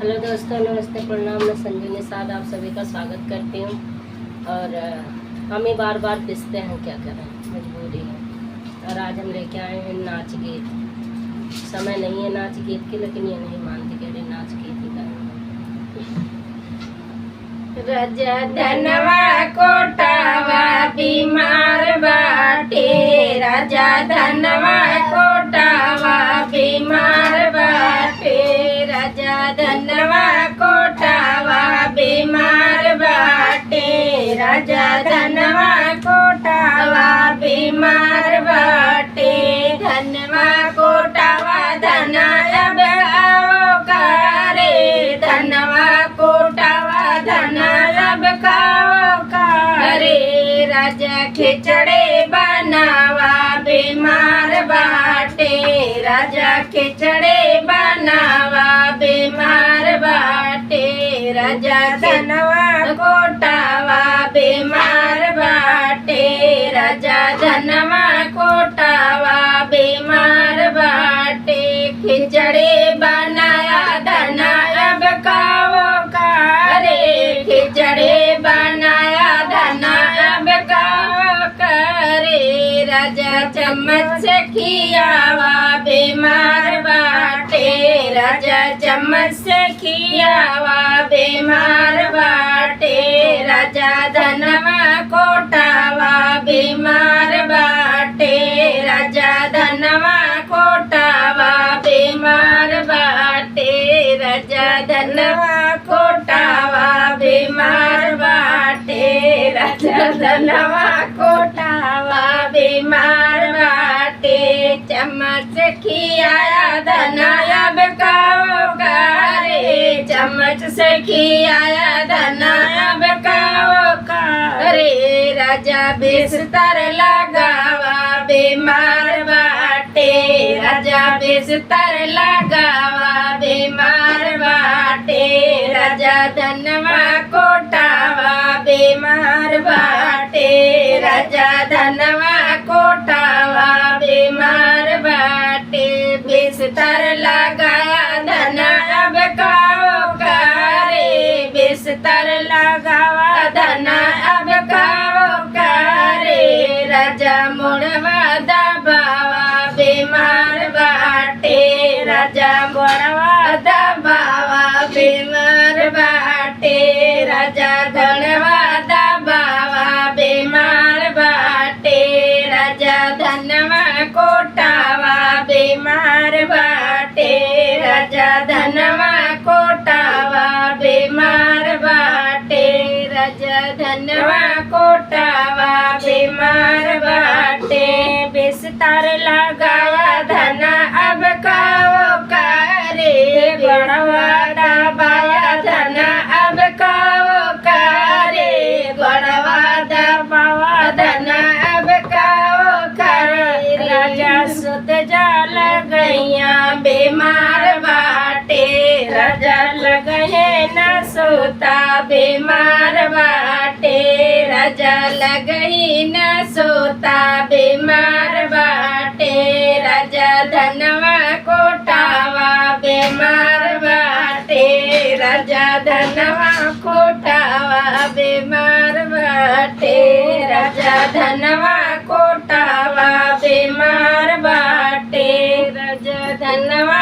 Hello दोस्तों, नमस्ते, प्रणाम। मैं संजू निषाद आप सभी का स्वागत करती हूँ। और हम ही बार बार पिसते हैं, क्या करें, मजबूरी है। और आज हम लेके आए हैं नाच गीत। समय नहीं है नाच गीत की, लेकिन ये नहीं मानती, कह रही नाच गीत ही रजा धनवा कोटावा बीमार बाटे, राजा धनवा कोटावा बीमार बाटे, राजा धनवा कोटावा बीमार बाटे, राजा धनवा कोटावा बीमार बाटे, धनवा कोटावा धना अब आओ करे, धनवा कोटावा धना अब खाओ करे, राजा खिचड़े बनावा बीमार बाटे, राजा खिचड़े बनावा बीमार बाटे, राजा धनवा कोटावा बीमार बाटे, राजा धनवा कोटावा बीमार बाटे, खिचड़े बनाया धना अब खाओ करे, खिचड़े बनाया धना अब खाओ करे, राजा चम्मच से खियावा बीमार बाटे, राजा चम्मच से खियावा बीमार बाटे, राजा धनवा कोटावा बीमार बाटे, राजा धनवा कोटावा बीमार बाटे, राजा धनवा कोटावा बीमार बाटे, राजा धनवा कोटावा बीमार बाटे, चम्मच खियाया धना अब खाओ करे, चम्मच से खियाया धना अब खाओ करे, राजा बिस्तर लगावा बीमार बाटे, राजा बिस्तर लगावा बीमार बाटे, राजा धनवा कोटावा बीमार बाटे, राजा धनवा कोटावा बीमार बाटे, बिस्तर लगाया धना अब खाओ करे, बिस्तर लगावा धना अब खाओ करे, राजा मुड़वा दबावा बीमार बाटे, राजा मुड़वा दबावा बीमार बाटे, राजा धनवा दबावा बीमार बाटे, राजा धनवा कोटावा बीमार बाटे, राजा धनवा कोटावा बीमार बाटे, राजा धनवा कोटावा बीमार बाटे, बिस्तर लगाया धना अब खाओ करे, गड़वा दबाया धना अब खाओ करे, गड़वा दबावा धना अब खाओ करे, राजा सुत जाल गैया बीमार बाटे, राजा लगे न सोता बीमार बाटे, राजा लगे न सोता बीमार बाटे, राजा धनवा कोटावा बीमार बाटे, राजा धनवा कोटावा बीमार बाटे, राजा धनवा कोटावा बीमार बाटे, राजा धनवा